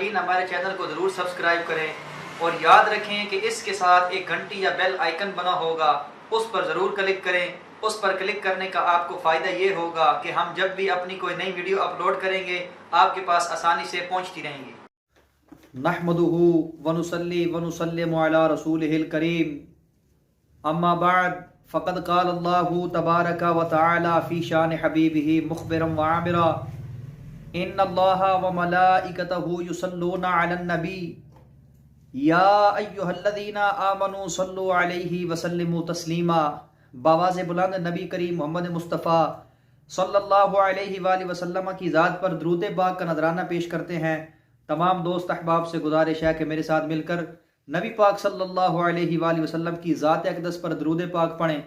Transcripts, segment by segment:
नाज़रीन हमारे चैनल को ज़रूर सब्सक्राइब करें और याद रखें कि इसके साथ एक घंटी या बेल आइकन बना होगा, उस पर ज़रूर क्लिक करें। उस पर क्लिक करने का आपको फ़ायदा ये होगा कि हम जब भी अपनी कोई नई वीडियो अपलोड करेंगे आपके पास आसानी से पहुंचती रहेंगी। नहमदुहु व नुसल्ली व नुसल्लिमु अला रसूलिहिल करीम, अम्मा बाद फ़क़द क़ाल अल्लाहु तबारक व तआला फ़ी शान हबीबिही मुख़बिरन व आमिरा, इन्नल्लाहा व मलाइकतहु युसल्लूना अलन नबी या अय्युहल्लज़ीना आमनू सल्लु अलैहि व सल्लिमू तस्लीमा। बावाज़ बुलंद नबी करीम मोहम्मद मुस्तफ़ा सल्लल्लाहु अलैहि वसल्लम की ज़ात पर दुरूद पाक का नजराना पेश करते हैं। तमाम दोस्त अहबाब से गुजारिश है कि मेरे साथ मिलकर नबी पाक सल्लल्लाहु अलैहि वसल्लम की ज़ात अक़दस पर दुरूद पाक पढ़ें।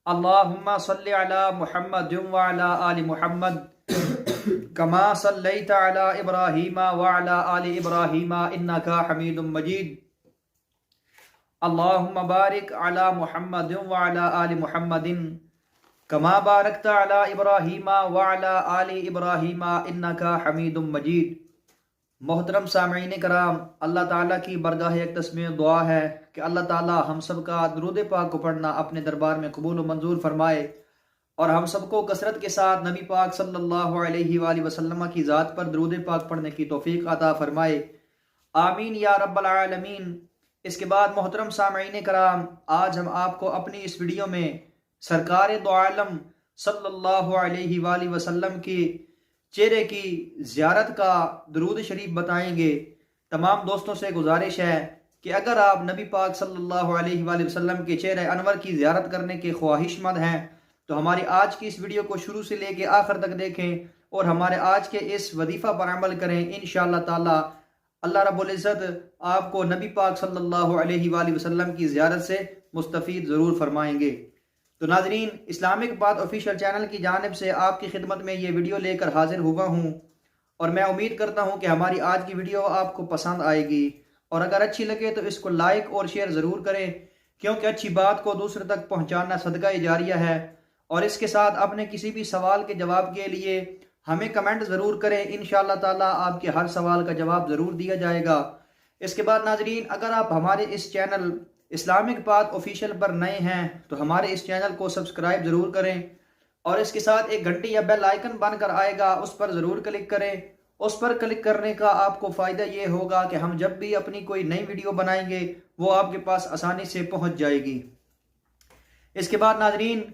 अल्लाहुम्मा सल्लि अला मुहम्मद व अला आलि मुहम्मद कमा सल्लैता अला इब्राहीम व अला आलि इब्राहीम इन्नका हमीदुम मजीद। अल्लाहुम्मा बारिक अला मुहम्मद व अला आलि मुहम्मदिन कमा बारकता अला इब्राहीम व अला आलि इब्राहीम इन्नका हमीदुम मजीद। मोहतरम सामईन कराम, अल्लाह ताला की बरगाह अक़दस में दुआ है कि अल्लाह ताला हम सब का दुरूद पाक को पढ़ना अपने दरबार में कबूल व मंजूर फरमाए और हम सबको कसरत के साथ नबी पाक सल्लल्लाहु अलैहि वसल्लम की ज़ात पर दुरूद पाक पढ़ने की तौफीक अता फरमाए, आमीन या रब्बल आलमीन। इसके बाद मोहतरम सामईन कराम, आज हम आपको अपनी इस वीडियो में सरकार दो आलम सल्लल्लाहु अलैहि वसल्लम के चेहरे की ज़ियारत का दुरूद शरीफ बताएंगे। तमाम दोस्तों से गुजारिश है कि अगर आप नबी पाक सल्लल्लाहु अलैहि वसल्लम के चेहरे अनवर की ज़ियारत करने के ख्वाहिशमंद हैं तो हमारी आज की इस वीडियो को शुरू से लेकर आखिर तक देखें और हमारे आज के इस वजीफ़ा पर अमल करें। इंशाअल्लाह ताला अल्लाह रब्बुल इज़्ज़त आपको नबी पाक सल्लल्लाहु अलैहि वसल्लम की ज़ियारत से मुस्तफ़ीद ज़रूर फरमाएंगे। तो नाज़रीन, इस्लामिक बात ऑफिशियल चैनल की जानिब से आपकी खिदमत में ये वीडियो लेकर हाजिर हुआ हूँ और मैं उम्मीद करता हूँ कि हमारी आज की वीडियो आपको पसंद आएगी और अगर अच्छी लगे तो इसको लाइक और शेयर ज़रूर करें, क्योंकि अच्छी बात को दूसरे तक पहुँचाना सदका जारिया है। और इसके साथ अपने किसी भी सवाल के जवाब के लिए हमें कमेंट ज़रूर करें, इंशाअल्लाह ताला आपके हर सवाल का जवाब ज़रूर दिया जाएगा। इसके बाद नाज़रीन, अगर आप हमारे इस चैनल इस्लामिक बात ऑफिशियल पर नए हैं तो हमारे इस चैनल को सब्सक्राइब ज़रूर करें और इसके साथ एक घंटी या बेल आइकन बनकर आएगा, उस पर ज़रूर क्लिक करें। उस पर क्लिक करने का आपको फ़ायदा ये होगा कि हम जब भी अपनी कोई नई वीडियो बनाएंगे वो आपके पास आसानी से पहुंच जाएगी। इसके बाद नाज़रीन,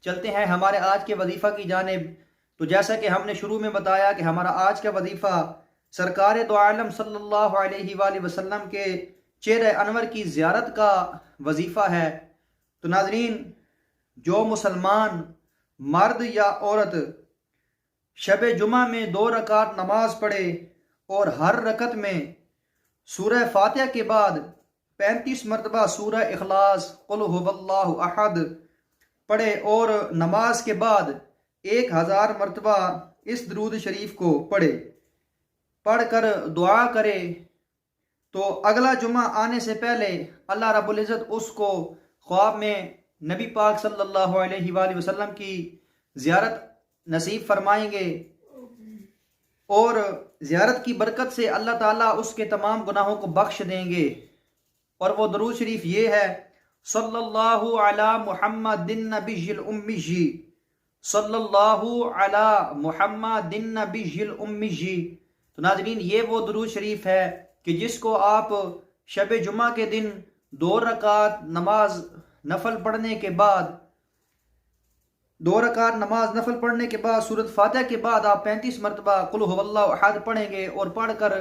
चलते हैं हमारे आज के वजीफ़ा की जानिब। तो जैसा कि हमने शुरू में बताया कि हमारा आज का वजीफ़ा सरकार दो आलम सल्लल्लाहु अलैहि वसल्लम के चेहरे अनवर की ज़ियारत का वजीफ़ा है। तो नाज़रीन, जो मुसलमान मर्द या औरत शब जुमा में 2 रकात नमाज पढ़े और हर रकत में सूरह फातिहा के बाद 35 मरतबा सूरह इखलास कुल हुवल्लाहु अहद पढ़े और नमाज के बाद 1000 मरतबा इस दुरूद शरीफ को पढ़कर दुआ करे तो अगला जुमा आने से पहले अल्लाह रब्बुल इज़्ज़त उसको ख्वाब में नबी पाक सल्लल्लाहु अलैहि वसल्लम की ज़ियारत नसीब फरमाएंगे और ज़ियारत की बरकत से अल्लाह ताला उसके तमाम गुनाहों को बख्श देंगे। और वो दुरूद शरीफ ये है, सल्लल्लाहु अला मुहम्मदिन नबिय्यिल उम्मी, सल्लल्लाहु अला मुहम्मदिन नबिय्यिल उम्मी। तो नाज़रीन, ये वो दुरूद शरीफ है कि जिसको आप शब जुमा के दिन 2 रकात नमाज नफल पढ़ने के बाद 2 रकात नमाज नफल पढ़ने के बाद सूरत फातिहा के बाद आप 35 मरतबा कुल हुवल्लाहु अहद पढ़ेंगे और पढ़कर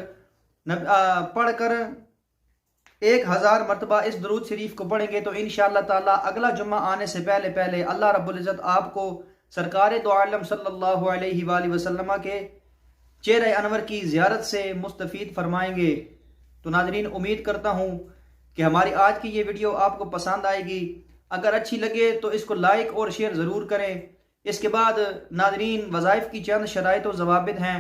1000 मरतबा इस दुरूद शरीफ को पढ़ेंगे तो इंशाअल्लाह ताला अगला जुम्मा आने से पहले अल्लाह रब्बुल इज़्ज़त आपको सरकार दो आलम सल्लल्लाहु अलैहि वसल्लम के चेहरे अनवर की ज़ियारत से मुस्तफ़ीद फरमाएंगे। तो नाज़रीन, उम्मीद करता हूँ कि हमारी आज की ये वीडियो आपको पसंद आएगी। अगर अच्छी लगे तो इसको लाइक और शेयर ज़रूर करें। इसके बाद नाज़रीन, वज़ाइफ की चंद शराइत व ज़वाबित हैं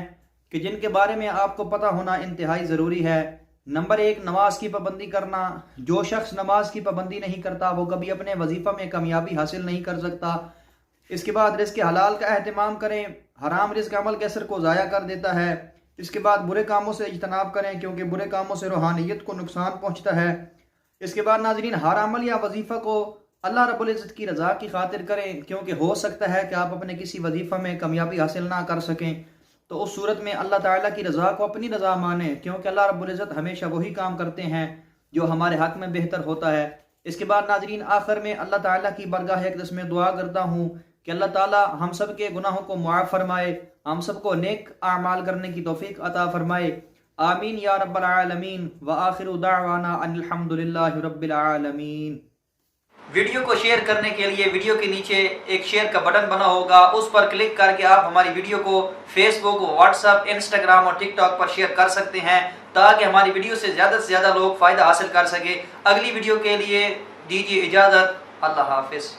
कि जिनके बारे में आपको पता होना इंतहाई ज़रूरी है। नंबर 1, नमाज की पाबंदी करना। जो शख्स नमाज की पाबंदी नहीं करता वो कभी अपने वजीफ़ा में कामयाबी हासिल नहीं कर सकता। इसके बाद रिज़्क़ हलाल का अहतमाम करें। हराम रिज़्क़ अमल के असर को ज़ाया कर देता है। اس کے بعد برے کاموں سے اجتناب کریں کیونکہ برے کاموں سے روحانیت کو نقصان پہنچتا ہے۔ اس کے بعد ناظرین ہر عمل یا وظیفہ کو اللہ رب العزت کی رضا کی خاطر کریں، کیونکہ ہو سکتا ہے کہ آپ اپنے کسی وظیفہ میں کامیابی حاصل نہ کر سکیں، تو اس صورت میں اللہ تعالیٰ کی رضا کو اپنی رضا مانیں، کیونکہ اللہ رب العزت ہمیشہ وہی کام کرتے ہیں جو ہمارے حق میں بہتر ہوتا ہے۔ اس کے بعد ناظرین آخر میں اللہ تعالیٰ کی بارگاہ اقدس میں دعا کرتا ہوں کہ اللہ تعالیٰ ہم سب کے گناہوں کو معاف فرمائے، ہم سب کو نیک اعمال کرنے کی توفیق عطا فرمائے، آمین یا رب العالمین، وآخر دعوانا ان الحمدللہ رب العالمین۔ ویڈیو کو شیئر کرنے کے لیے ویڈیو کے نیچے ایک شیئر کا بٹن بنا ہوگا، اس پر کلک کر کے آپ ہماری ویڈیو کو فیس بک، واٹس ایپ، انسٹاگرام اور ٹک ٹاک پر شیئر کر سکتے ہیں تاکہ ہماری ویڈیو سے زیادہ لوگ فائدہ حاصل کر سکے۔ اگلی ویڈیو کے لیے دیجیے اجازت، اللہ حافظ۔